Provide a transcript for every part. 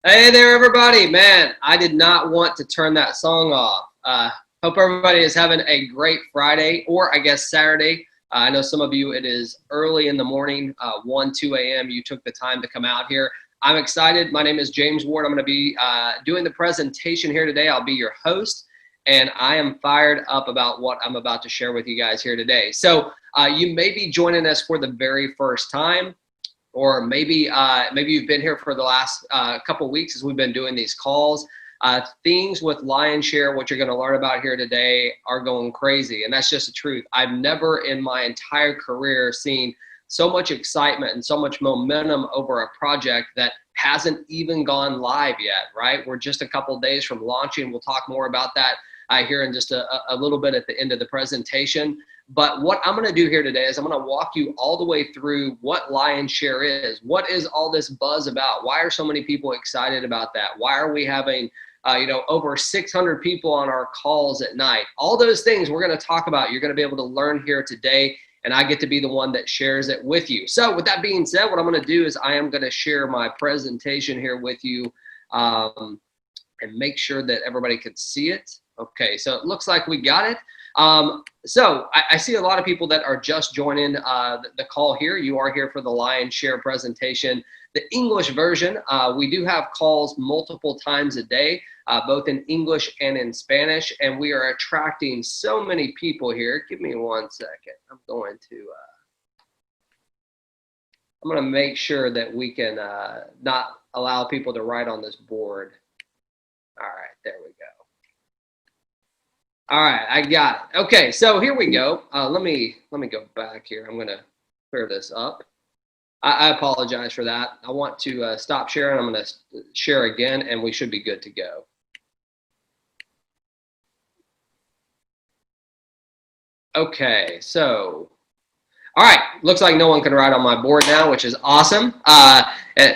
Hey there, everybody. Man, I did not want to turn that song off. Hope everybody is having a great Friday, or I guess Saturday. I know some of you, it is early in the morning, 1, 2 a.m. You took the time to come out here. I'm excited. My name is James Ward. I'm going to be doing the presentation here today. I'll be your host, and I am fired up about what I'm about to share with you guys here today. So you may be joining us for the very first time, or maybe you've been here for the last couple of weeks as we've been doing these calls. Things with Lionshare, what you're going to learn about here today, are going crazy, and that's just the truth. I've never in my entire career seen so much excitement and so much momentum over a project that hasn't even gone live yet, right? We're just a couple of days from launching. We'll talk more about that here in just a little bit at the end of the presentation. But what I'm going to do here today is I'm going to walk you all the way through what Lionshare is. What is all this buzz about? Why are so many people excited about that? Why are we having over 600 people on our calls at night? All those things we're going to talk about. You're going to be able to learn here today, and I get to be the one that shares it with you. So with that being said, what I'm going to do is I am going to share my presentation here with you and make sure that everybody can see it. Okay, so it looks like we got it. So I see a lot of people that are just joining the call here. You are here for the Lionshare presentation. The English version, we do have calls multiple times a day, both in English and in Spanish, and we are attracting so many people here. Give me 1 second. I'm going to make sure that we can not allow people to write on this board. All right, there we go. All right, I got it. Okay, so here we go. Let me go back here. I'm gonna clear this up. I apologize for that. I want to stop sharing. I'm gonna share again, and we should be good to go. Okay, so all right, looks like no one can write on my board now, which is awesome.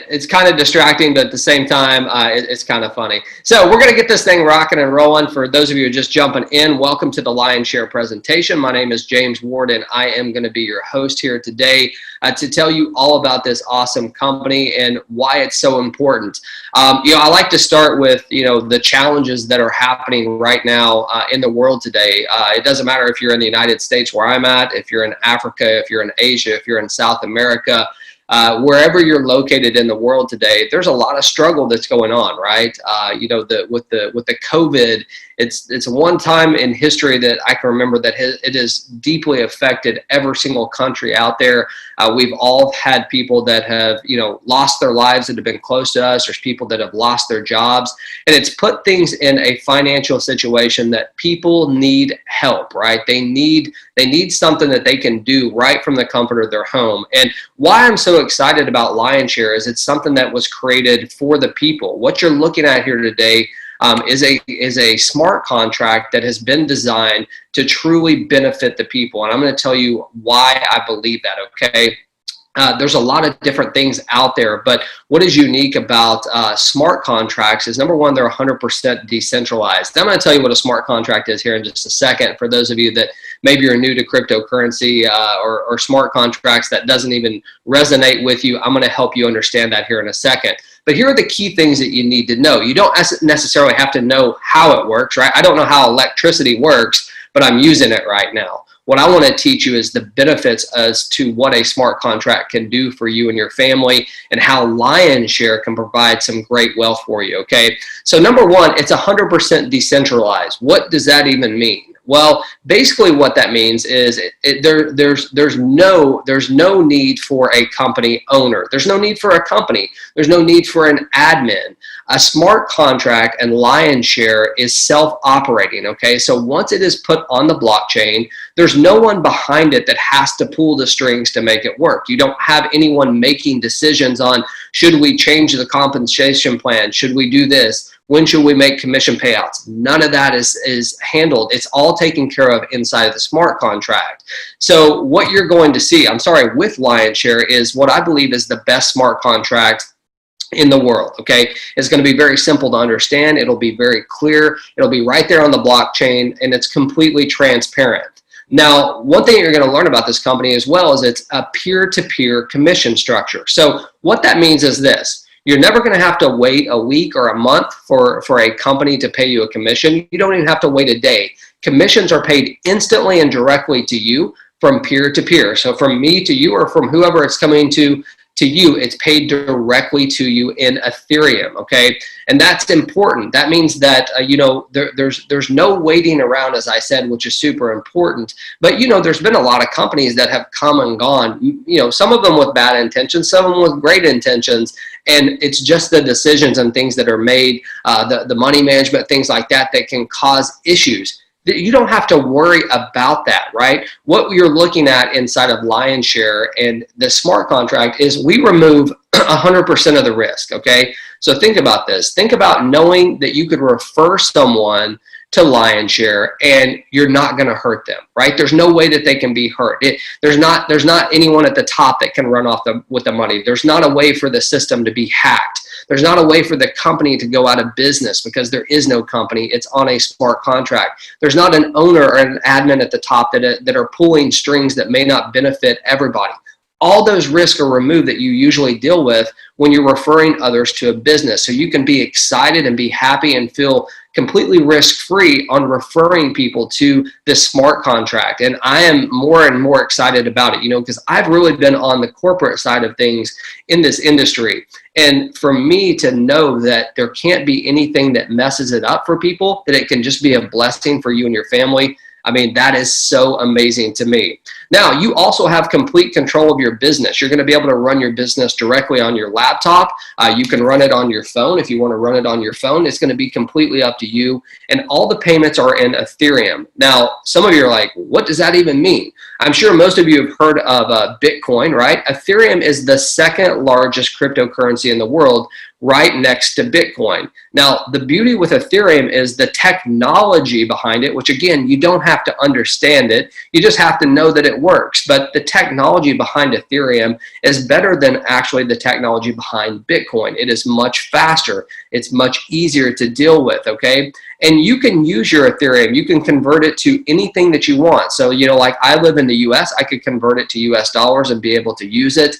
It's kind of distracting, but at the same time, it's kind of funny. So we're going to get this thing rocking and rolling. For those of you who are just jumping in, welcome to the Lionshare presentation. My name is James Ward, and I am going to be your host here today to tell you all about this awesome company and why it's so important. I like to start with, the challenges that are happening right now in the world today. It doesn't matter if you're in the United States where I'm at, if you're in Africa, if you're in Asia, if you're in South America, wherever you're located in the world today, there's a lot of struggle that's going on, right? With the COVID, it's one time in history that I can remember that it has deeply affected every single country out there. We've all had people that have, lost their lives that have been close to us. There's people that have lost their jobs, and it's put things in a financial situation that people need help, right? They need something that they can do right from the comfort of their home. And why I'm so excited about Lionshare is it's something that was created for the people. What you're looking at here today is a smart contract that has been designed to truly benefit the people. And I'm going to tell you why I believe that, okay? There's a lot of different things out there, but what is unique about smart contracts is, number one, they're 100% decentralized. I'm going to tell you what a smart contract is here in just a second. For those of you that maybe you're new to cryptocurrency or smart contracts, that doesn't even resonate with you, I'm going to help you understand that here in a second. But here are the key things that you need to know. You don't necessarily have to know how it works, right? I don't know how electricity works, but I'm using it right now. What I want to teach you is the benefits as to what a smart contract can do for you and your family, and how Lionshare can provide some great wealth for you, okay? So number one, it's 100% decentralized. What does that even mean? Well, basically what that means is there's no need for a company owner. There's no need for a company. There's no need for an admin. A smart contract and Lionshare is self-operating, okay? So once it is put on the blockchain, there's no one behind it that has to pull the strings to make it work. You don't have anyone making decisions on, should we change the compensation plan? Should we do this? When should we make commission payouts? None of that is handled. It's all taken care of inside of the smart contract. So what you're going to see, with Lionshare, is what I believe is the best smart contract in the world, okay? It's going to be very simple to understand. It'll be very clear. It'll be right there on the blockchain, and it's completely transparent. Now, one thing you're going to learn about this company as well is it's a peer-to-peer commission structure. So what that means is this. You're never going to have to wait a week or a month for a company to pay you a commission. You don't even have to wait a day. Commissions are paid instantly and directly to you from peer to peer. So from me to you, or from whoever it's coming to you, it's paid directly to you in Ethereum, okay? And that's important. That means that, there's no waiting around, as I said, which is super important. But, there's been a lot of companies that have come and gone, some of them with bad intentions, some of them with great intentions. And it's just the decisions and things that are made, the money management, things like that, that can cause issues. You don't have to worry about that, right? What you're looking at inside of Lionshare and the smart contract is we remove 100% of the risk, okay? So think about this. Think about knowing that you could refer someone to Lionshare and you're not going to hurt them, right? There's no way that they can be hurt. There's not anyone at the top that can run off with the money. There's not a way for the system to be hacked. There's not a way for the company to go out of business because there is no company. It's on a smart contract. There's not an owner or an admin at the top that are pulling strings that may not benefit everybody. All those risks are removed that you usually deal with when you're referring others to a business. So you can be excited and be happy and feel completely risk-free on referring people to this smart contract. And I am more and more excited about it, because I've really been on the corporate side of things in this industry. And for me to know that there can't be anything that messes it up for people, that it can just be a blessing for you and your family, I mean, that is so amazing to me. Now, you also have complete control of your business. You're going to be able to run your business directly on your laptop. You can run it on your phone. If you want to run it on your phone, it's going to be completely up to you. And all the payments are in Ethereum. Now, some of you are like, what does that even mean? I'm sure most of you have heard of Bitcoin, right? Ethereum is the second largest cryptocurrency in the world, right next to Bitcoin. Now, the beauty with Ethereum is the technology behind it, which again, you don't have to understand it. You just have to know that it works. But the technology behind Ethereum is better than actually the technology behind Bitcoin. It is much faster. It's much easier to deal with, okay? And you can use your Ethereum. You can convert it to anything that you want. So, like I live in the US, I could convert it to US dollars and be able to use it.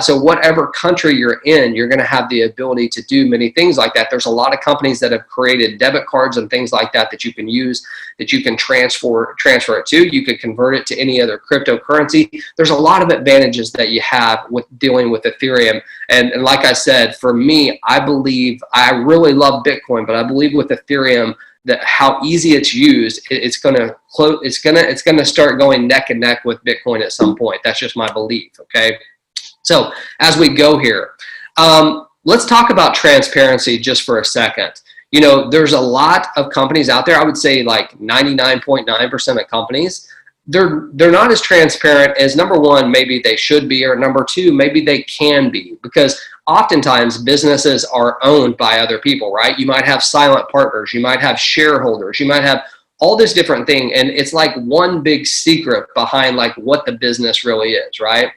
So whatever country you're in, you're going to have the ability to do many things like that. There's a lot of companies that have created debit cards and things like that that you can use, that you can transfer it to. You could convert it to any other cryptocurrency. There's a lot of advantages that you have with dealing with Ethereum. And like I said, for me, I really love Bitcoin, but I believe with Ethereum that how easy it's used, it's gonna start going neck and neck with Bitcoin at some point. That's just my belief. Okay, so as we go here, let's talk about transparency just for a second. There's a lot of companies out there. I would say like 99.9% of companies, they're not as transparent as, number one, maybe they should be, or number two, maybe they can be, because oftentimes businesses are owned by other people, right? You might have silent partners, you might have shareholders, you might have all this different thing, and it's like one big secret behind like what the business really is, right?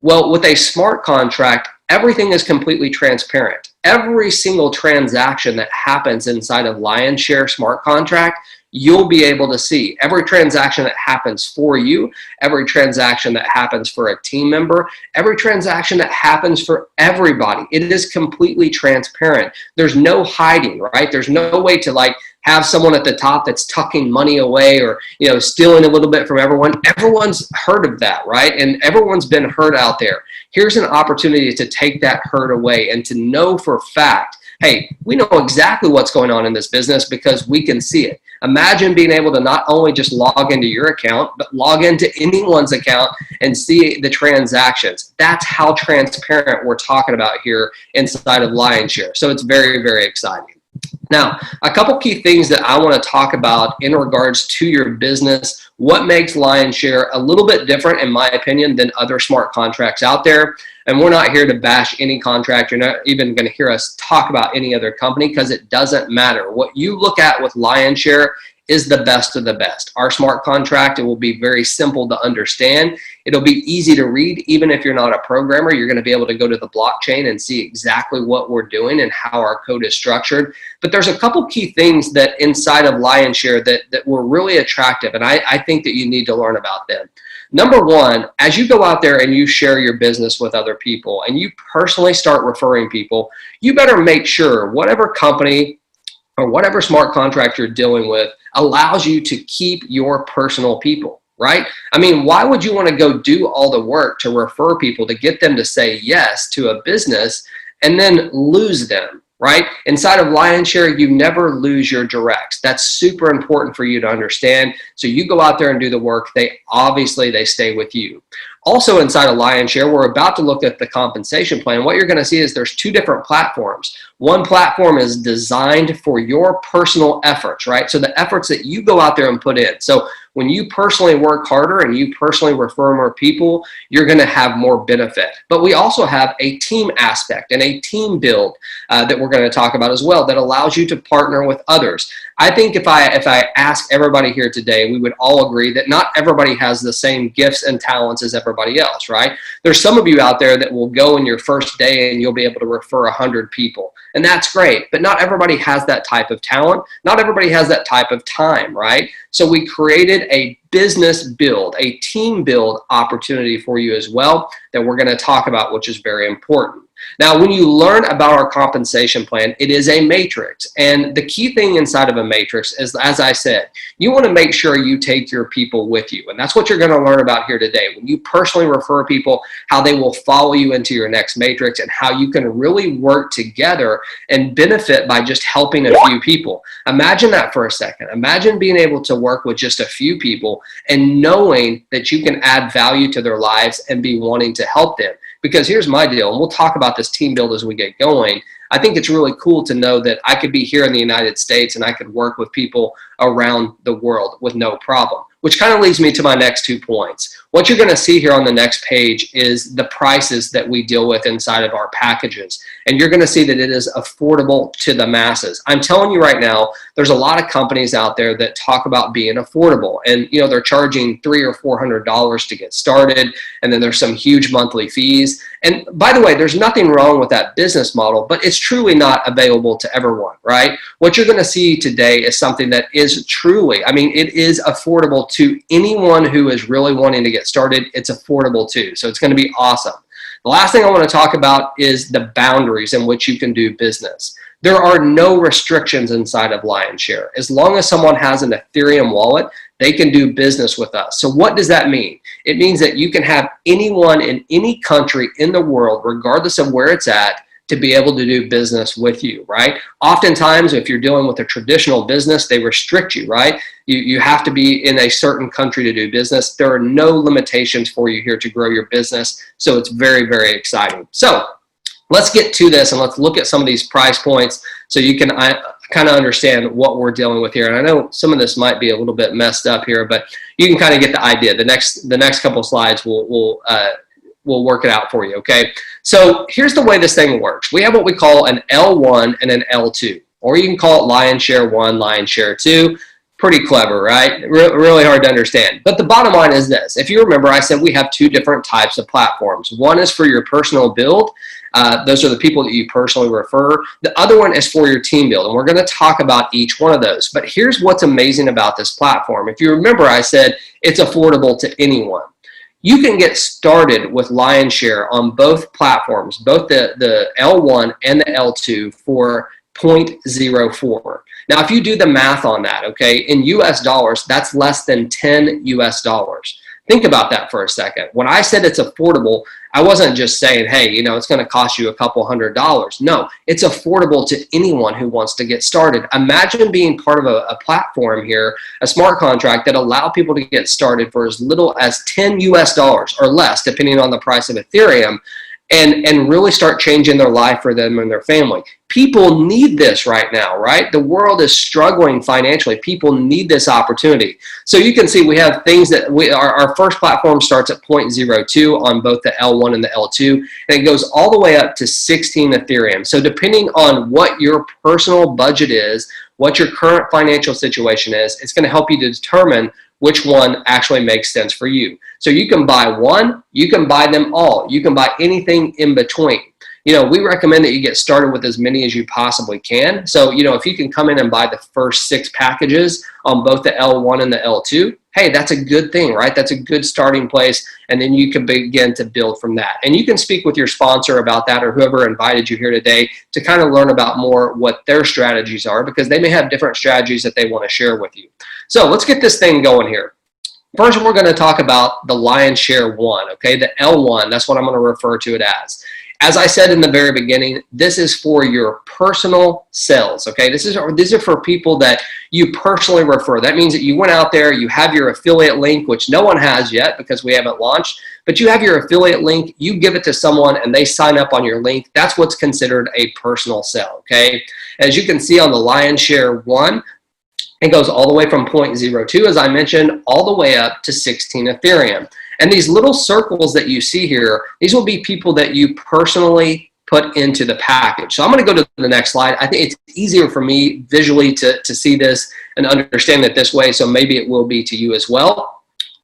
Well, with a smart contract, everything is completely transparent. Every single transaction that happens inside of Lionshare smart contract, you'll be able to see. Every transaction that happens for you, every transaction that happens for a team member, every transaction that happens for everybody. It is completely transparent. There's no hiding, right? There's no way to like have someone at the top that's tucking money away or, stealing a little bit from everyone. Everyone's heard of that, right? And everyone's been hurt out there. Here's an opportunity to take that hurt away and to know for a fact, hey, we know exactly what's going on in this business because we can see it. Imagine being able to not only just log into your account, but log into anyone's account and see the transactions. That's how transparent we're talking about here inside of Lionshare. So it's very, very exciting. Now, a couple key things that I want to talk about in regards to your business, what makes Lionshare a little bit different, in my opinion, than other smart contracts out there. And we're not here to bash any contract. You're not even going to hear us talk about any other company because it doesn't matter. What you look at with Lionshare is the best of the best. Our smart contract, it will be very simple to understand. It'll be easy to read. Even if you're not a programmer, you're going to be able to go to the blockchain and see exactly what we're doing and how our code is structured. But there's a couple key things that inside of Lionshare that were really attractive, and I think that you need to learn about them. Number one, as you go out there and you share your business with other people and you personally start referring people, you better make sure whatever company or whatever smart contract you're dealing with allows you to keep your personal people, right? I mean, why would you want to go do all the work to refer people to get them to say yes to a business and then lose them, right? Inside of Lionshare, you never lose your directs. That's super important for you to understand. So you go out there and do the work. They stay with you. Also inside of Lionshare, we're about to look at the compensation plan. What you're going to see is there's two different platforms. One platform is designed for your personal efforts, right? So the efforts that you go out there and put in. So when you personally work harder and you personally refer more people, you're going to have more benefit. But we also have a team aspect and a team build that we're going to talk about as well that allows you to partner with others. I think if I ask everybody here today, we would all agree that not everybody has the same gifts and talents as everybody else, right? There's some of you out there that will go in your first day and you'll be able to refer 100 people. And that's great, but not everybody has that type of talent. Not everybody has that type of time, right? So we created a business build, a team build opportunity for you as well that we're going to talk about, which is very important. Now, when you learn about our compensation plan, it is a matrix. And the key thing inside of a matrix is, as I said, you want to make sure you take your people with you. And that's what you're going to learn about here today. When you personally refer people, how they will follow you into your next matrix and how you can really work together and benefit by just helping a few people. Imagine that for a second. Imagine being able to work with just a few people and knowing that you can add value to their lives and be wanting to help them. Because here's my deal, and we'll talk about this team build as we get going. I think it's really cool to know that I could be here in the United States and I could work with people around the world with no problem, which kind of leads me to my next 2 points. What you're going to see here on the next page is the prices that we deal with inside of our packages. And you're going to see that it is affordable to the masses. I'm telling you right now, there's a lot of companies out there that talk about being affordable. And, you know, they're charging $300 or $400 to get started. And then there's some huge monthly fees. And by the way, there's nothing wrong with that business model, but it's truly not available to everyone, right? What you're going to see today is something that is truly, I mean, it is affordable to anyone who is really wanting to get started. It's affordable too. So it's going to be awesome. The last thing I want to talk about is the boundaries in which you can do business. There are no restrictions inside of Lionshare. As long as someone has an Ethereum wallet, they can do business with us. So what does that mean? It means that you can have anyone in any country in the world, regardless of where it's at, to be able to do business with you, right? Oftentimes, if you're dealing with a traditional business, they restrict you, right? You have to be in a certain country to do business. There are no limitations for you here to grow your business. So it's very, very exciting. So let's get to this and let's look at some of these price points so you can kind of understand what we're dealing with here. And I know some of this might be a little bit messed up here, but you can kind of get the idea. The next couple of slides will work it out for you, okay? So here's the way this thing works. We have what we call an L1 and an L2, or you can call it Lionshare 1, Lionshare 2. Pretty clever, right? Really hard to understand. But the bottom line is this. If you remember, I said we have two different types of platforms. One is for your personal build. Those are the people that you personally refer. The other one is for your team build, and we're going to talk about each one of those. But here's what's amazing about this platform. If you remember, I said it's affordable to anyone. You can get started with Lionshare on both platforms, both the L1 and the L2 for 0.04. Now, if you do the math on that, okay, in US dollars, that's less than 10 US dollars. Think about that for a second. When I said it's affordable, I wasn't just saying, hey, you know, it's going to cost you a couple $100s. No, it's affordable to anyone who wants to get started. Imagine being part of a platform here, a smart contract that allow people to get started for as little as 10 US dollars or less, depending on the price of Ethereum, and really start changing their life for them and their family. People need this right now, right? The world is struggling financially. People need this opportunity. So you can see we have things that our first platform starts at 0.02 on both the L1 and the L2, and it goes all the way up to 16 Ethereum. So depending on what your personal budget is, what your current financial situation is, it's going to help you to determine which one actually makes sense for you. So you can buy one, you can buy them all, you can buy anything in between. we recommend that you get started with as many as you possibly can. So, if you can come in and buy the first 6 packages on both the L1 and the L2, hey, that's a good thing, right? That's a good starting place, and then you can begin to build from that. And you can speak with your sponsor about that, or whoever invited you here today, to kind of learn about more what their strategies are, because they may have different strategies that they want to share with you. So let's get this thing going here. First, we're going to talk about the lion's share one, okay? The L1, that's what I'm going to refer to it as. As I said in the very beginning, this is for your personal sales, okay? These are for people that you personally refer. That means that you went out there, you have your affiliate link, which no one has yet because we haven't launched, but you have your affiliate link, you give it to someone and they sign up on your link. That's what's considered a personal sale, okay? As you can see on the lion's share one, it goes all the way from 0.02, as I mentioned, all the way up to 16 Ethereum. And these little circles that you see here, these will be people that you personally put into the package. So I'm going to go to the next slide. I think it's easier for me visually to see this and understand it this way, so maybe it will be to you as well.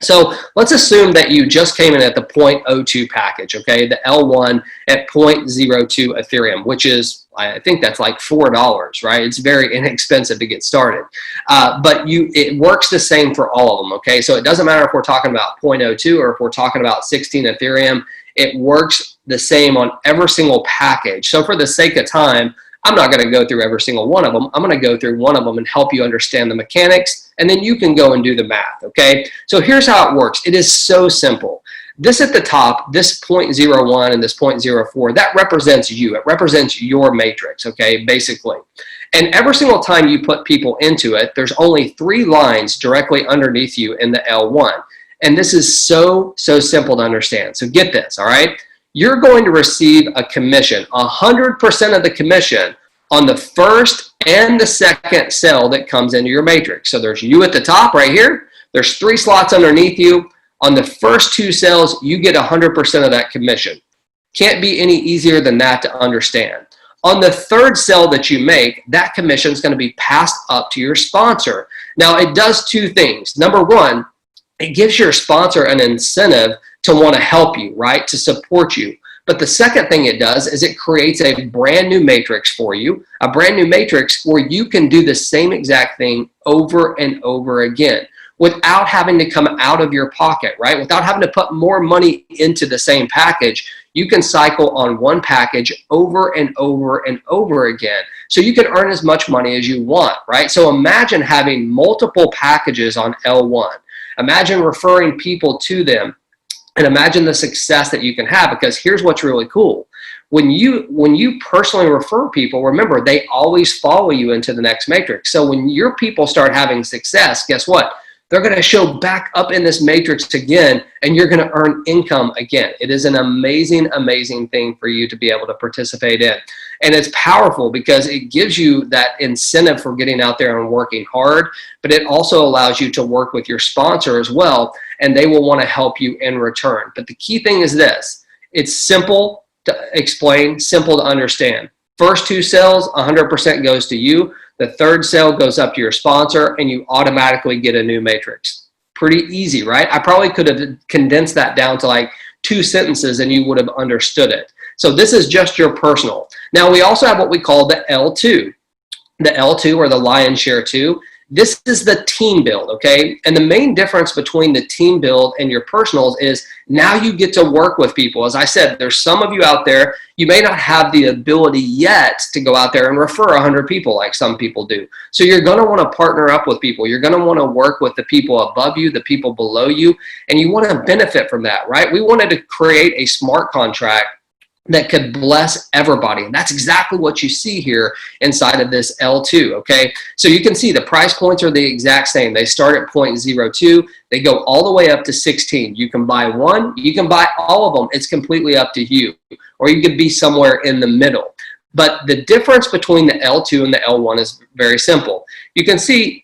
So let's assume that you just came in at the 0.02 package, okay, the L1 at 0.02 Ethereum, which is, I think that's like $4, right? It's very inexpensive to get started. But it works the same for all of them, okay? So it doesn't matter if we're talking about 0.02 or if we're talking about 16 Ethereum, it works the same on every single package. So for the sake of time, I'm not going to go through every single one of them. I'm going to go through one of them and help you understand the mechanics, and then you can go and do the math, okay? So here's how it works. It is so simple. This at the top, this 0.01 and this 0.04, that represents you. It represents your matrix, okay, basically. And every single time you put people into it, there's only 3 lines directly underneath you in the L1. And this is so simple to understand. So get this, all right? You're going to receive a commission, 100% of the commission on the first and the second cell that comes into your matrix. So there's you at the top right here. There's 3 slots underneath you. On the first 2 cells, you get 100% of that commission. Can't be any easier than that to understand. On the 3rd cell that you make, that commission is going to be passed up to your sponsor. Now, it does 2 things. Number 1, it gives your sponsor an incentive to want to help you, right, to support you. But the second thing it does is it creates a brand new matrix for you, a brand new matrix where you can do the same exact thing over and over again without having to come out of your pocket, right? Without having to put more money into the same package. You can cycle on one package over and over and over again. So you can earn as much money as you want, right? So imagine having multiple packages on L1. Imagine referring people to them. And imagine the success that you can have, because here's what's really cool. When you personally refer people, remember, they always follow you into the next matrix. So when your people start having success, guess what? They're going to show back up in this matrix again, and you're going to earn income again. It is an amazing, amazing thing for you to be able to participate in. And it's powerful because it gives you that incentive for getting out there and working hard, but it also allows you to work with your sponsor as well, and they will want to help you in return. But the key thing is this. It's simple to explain, simple to understand. First 2 cells, 100% goes to you. The 3rd cell goes up to your sponsor, and you automatically get a new matrix. Pretty easy, right? I probably could have condensed that down to like 2 sentences and you would have understood it. So this is just your personal. Now we also have what we call the L2. The L2, or the lion's share 2. This is the team build, okay? And the main difference between the team build and your personals is now you get to work with people. As I said, there's some of you out there, you may not have the ability yet to go out there and refer 100 people like some people do. So you're going to want to partner up with people. You're going to want to work with the people above you, the people below you, and you want to benefit from that, right? We wanted to create a smart contract that could bless everybody. And that's exactly what you see here inside of this L2, okay? So you can see the price points are the exact same. They start at 0.02. They go all the way up to 16. You can buy one. You can buy all of them. It's completely up to you. Or you could be somewhere in the middle. But the difference between the L2 and the L1 is very simple. You can see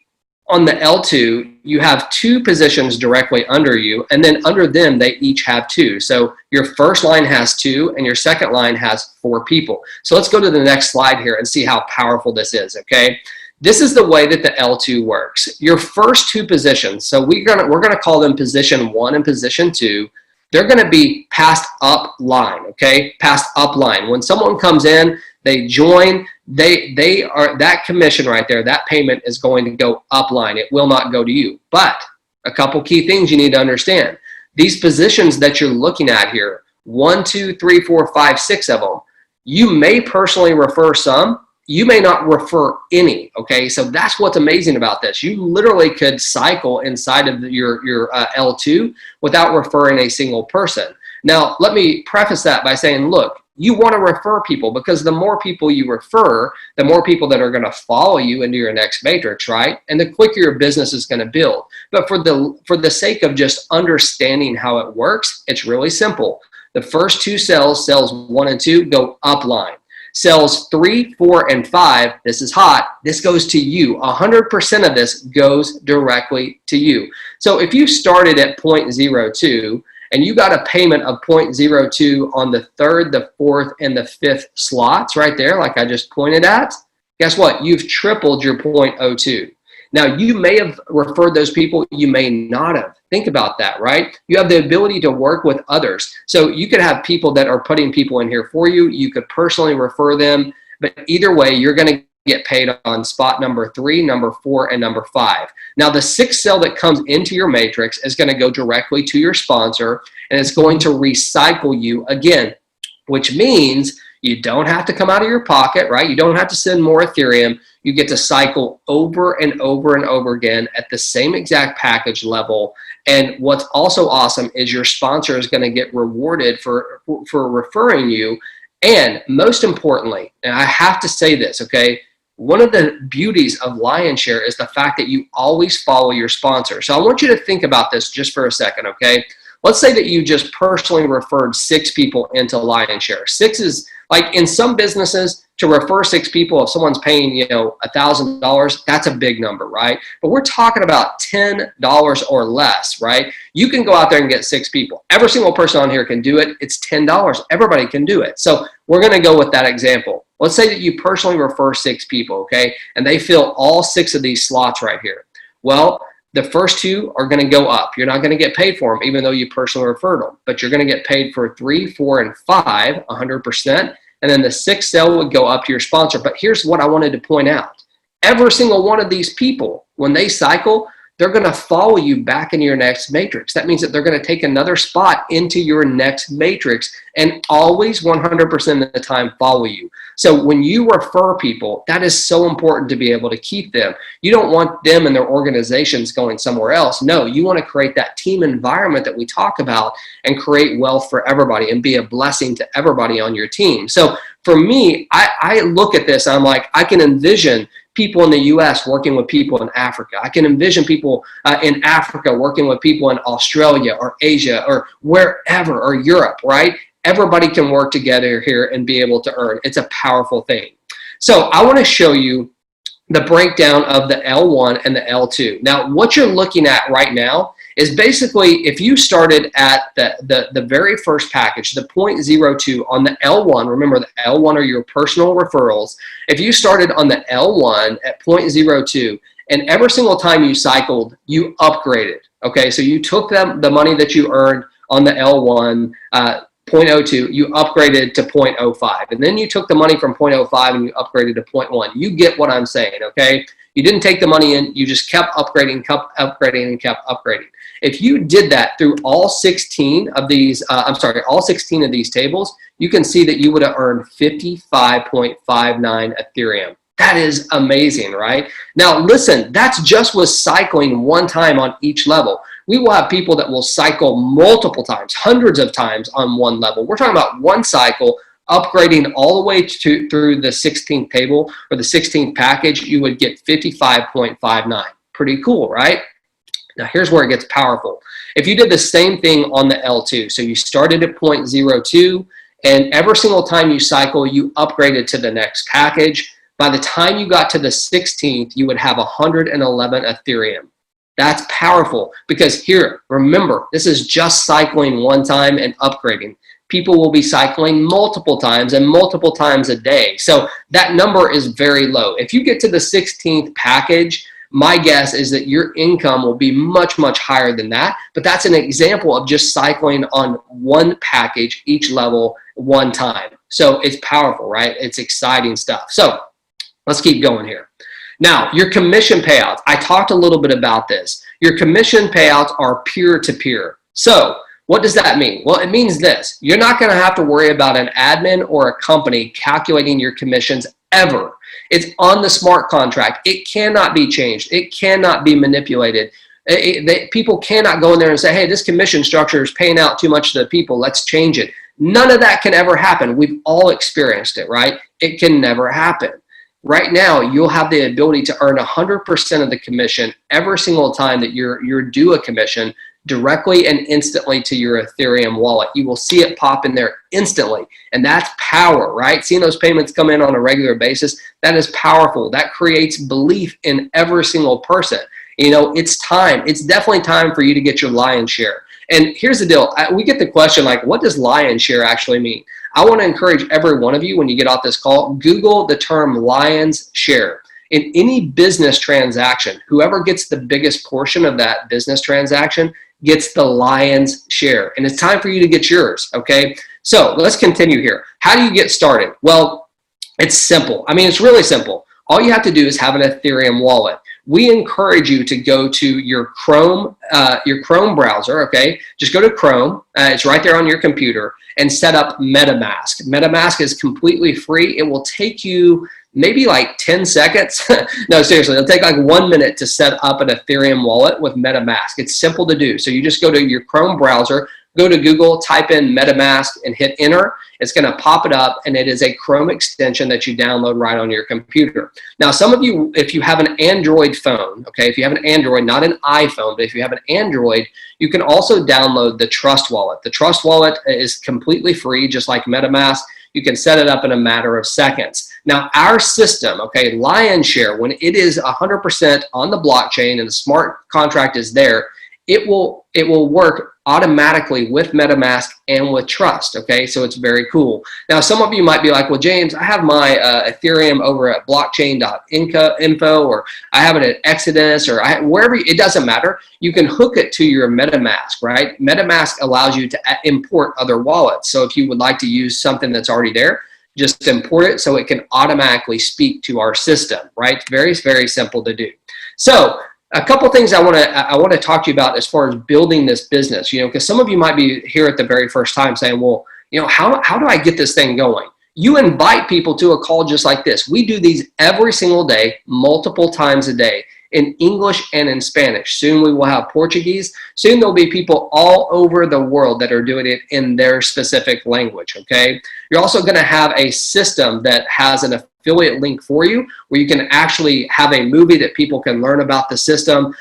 on the L2, you have 2 positions directly under you, and then under them, they each have 2. So your first line has 2, and your second line has 4 people. So let's go to the next slide here and see how powerful this is, okay? This is the way that the L2 works. Your first 2 positions, so we're gonna call them position 1 and position 2. they're going to be passed upline, okay? Passed upline. When someone comes in, they join, they are, that commission right there, that payment is going to go upline. It will not go to you. But a couple key things you need to understand. These positions that you're looking at here, 1, 2, 3, 4, 5, 6 of them, you may personally refer some, you may not refer any, okay? So that's what's amazing about this. You literally could cycle inside of your L2 without referring a single person. Now, let me preface that by saying, look, you want to refer people because the more people you refer, the more people that are going to follow you into your next matrix, right? And the quicker your business is going to build. But for the sake of just understanding how it works, it's really simple. The first 2 cells, cells 1 and 2, go upline. Cells 3, 4, and 5, this is hot, this goes to you. 100% of this goes directly to you. So if you started at 0.02 and you got a payment of 0.02 on the 3rd, the 4th, and the 5th slots right there, like I just pointed at, guess what? You've tripled your 0.02. Now, you may have referred those people, you may not have. Think about that, right? You have the ability to work with others. So you could have people that are putting people in here for you. You could personally refer them. But either way, you're going to get paid on spot number 3, number 4, and number 5. Now, the 6th cell that comes into your matrix is going to go directly to your sponsor, and it's going to recycle you again, which means you don't have to come out of your pocket, right? You don't have to send more Ethereum. You get to cycle over and over and over again at the same exact package level. And what's also awesome is your sponsor is going to get rewarded for referring you. And most importantly, and I have to say this, okay, one of the beauties of Lionshare is the fact that you always follow your sponsor. So I want you to think about this just for a second, okay? Let's say that you just personally referred 6 people into Lionshare. 6 is, like in some businesses, to refer 6 people, if someone's paying, you know, $1,000, that's a big number, right? But we're talking about $10 or less, right? You can go out there and get 6 people. Every single person on here can do it. It's $10. Everybody can do it. So we're going to go with that example. Let's say that you personally refer 6 people, okay? And they fill all 6 of these slots right here. Well, the first 2 are going to go up. You're not going to get paid for them, even though you personally referred them. But you're going to get paid for 3, 4, and 5, 100%. And then the 6th cell would go up to your sponsor. But here's what I wanted to point out. Every single one of these people, when they cycle, they're going to follow you back into your next matrix. That means that they're going to take another spot into your next matrix and always 100% of the time follow you. So when you refer people, that is so important to be able to keep them. You don't want them and their organizations going somewhere else. No, you want to create that team environment that we talk about and create wealth for everybody and be a blessing to everybody on your team. So for me, I look at this, I'm like, I can envision people in the US working with people in Africa. I can envision people in Africa working with people in Australia or Asia or wherever, or Europe, right? Everybody can work together here and be able to earn. It's a powerful thing. So I want to show you the breakdown of the L1 and the L2. Now, what you're looking at right now is basically if you started at the very first package, the 0.02 on the L1, remember the L1 are your personal referrals. If you started on the L1 at 0.02 and every single time you cycled, you upgraded, okay? So you took the money that you earned on the L1, 0.02, you upgraded to 0.05. And then you took the money from 0.05 and you upgraded to 0.1. You get what I'm saying, okay? You didn't take the money in, you just kept upgrading, and kept upgrading. If you did that through all 16 of these, all 16 of these tables, you can see that you would have earned 55.59 Ethereum. That is amazing, right? Now, listen, that's just with cycling one time on each level. We will have people that will cycle multiple times, hundreds of times on one level. We're talking about one cycle, upgrading all the way through the 16th table or the 16th package, you would get 55.59. Pretty cool, right? Now, here's where it gets powerful. If you did the same thing on the L2, so you started at 0.02, and every single time you cycle, you upgraded to the next package. By the time you got to the 16th, you would have 111 Ethereum. That's powerful because here, remember, this is just cycling one time and upgrading. People will be cycling multiple times and multiple times a day. So that number is very low. If you get to the 16th package, my guess is that your income will be much, much higher than that. But that's an example of just cycling on one package, each level, one time. So it's powerful, right? It's exciting stuff. So let's keep going here. Now, your commission payouts. I talked a little bit about this. Your commission payouts are peer-to-peer. So what does that mean? Well, it means this. You're not going to have to worry about an admin or a company calculating your commissions ever. It's on the smart contract. It cannot be changed. It cannot be manipulated. People cannot go in there and say, hey, this commission structure is paying out too much to the people. Let's change it. None of that can ever happen. We've all experienced it, right? It can never happen. Right now, you'll have the ability to earn 100% of the commission every single time that you're due a commission directly and instantly to your Ethereum wallet. You will see it pop in there instantly. And that's power, right? Seeing those payments come in on a regular basis, that is powerful. That creates belief in every single person. You know, it's time. It's definitely time for you to get your lion's share. And here's the deal. We get the question like, what does lion's share actually mean? I want to encourage every one of you, when you get off this call, Google the term lion's share. In any business transaction, whoever gets the biggest portion of that business transaction gets the lion's share. And it's time for you to get yours, okay? So let's continue here. How do you get started? Well, it's simple. I mean, it's really simple. All you have to do is have an Ethereum wallet. We encourage you to go to your Chrome browser, okay? Just go to Chrome. It's right there on your computer, and set up MetaMask. MetaMask is completely free. It will take you maybe like 10 seconds. No, seriously, it'll take like 1 minute to set up an Ethereum wallet with MetaMask. It's simple to do. So you just go to your Chrome browser, go to Google, type in MetaMask and hit enter. It's going to pop it up, and it is a Chrome extension that you download right on your computer. Now, some of you, if you have an Android phone, okay, if you have an Android, not an iPhone, but if you have an Android, you can also download the Trust Wallet. The Trust Wallet is completely free, just like MetaMask. You can set it up in a matter of seconds. Now, our system, okay, lion's share, when it is 100% on the blockchain and the smart contract is there, it will work automatically with MetaMask and with Trust, okay? So it's very cool. Now, some of you might be like, well, James, I have my Ethereum over at blockchain.info, or I have it at Exodus, or wherever, it doesn't matter. You can hook it to your MetaMask, right? MetaMask allows you to import other wallets. So if you would like to use something that's already there, just import it so it can automatically speak to our system, right? Very, very simple to do. So a couple things I want to talk to you about as far as building this business, you know, because some of you might be here at the very first time saying, well, you know, how do I get this thing going? You invite people to a call just like this. We do these every single day, multiple times a day, in English and in Spanish. Soon we will have Portuguese. Soon there'll be people all over the world that are doing it in their specific language, okay? You're also going to have a system that has an affiliate link for you where you can actually have a movie that people can learn about the system.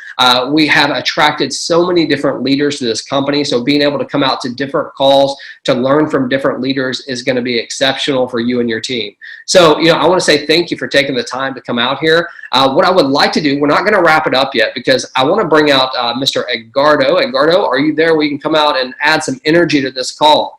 We have attracted so many different leaders to this company, so being able to come out to different calls to learn from different leaders is going to be exceptional for you and your team. So, you know, I want to say thank you for taking the time to come out here. What I would like to do, we're not going to wrap it up yet because I want to bring out Mr. Edgardo. Edgardo, are you there? We can come out and add some energy to this call.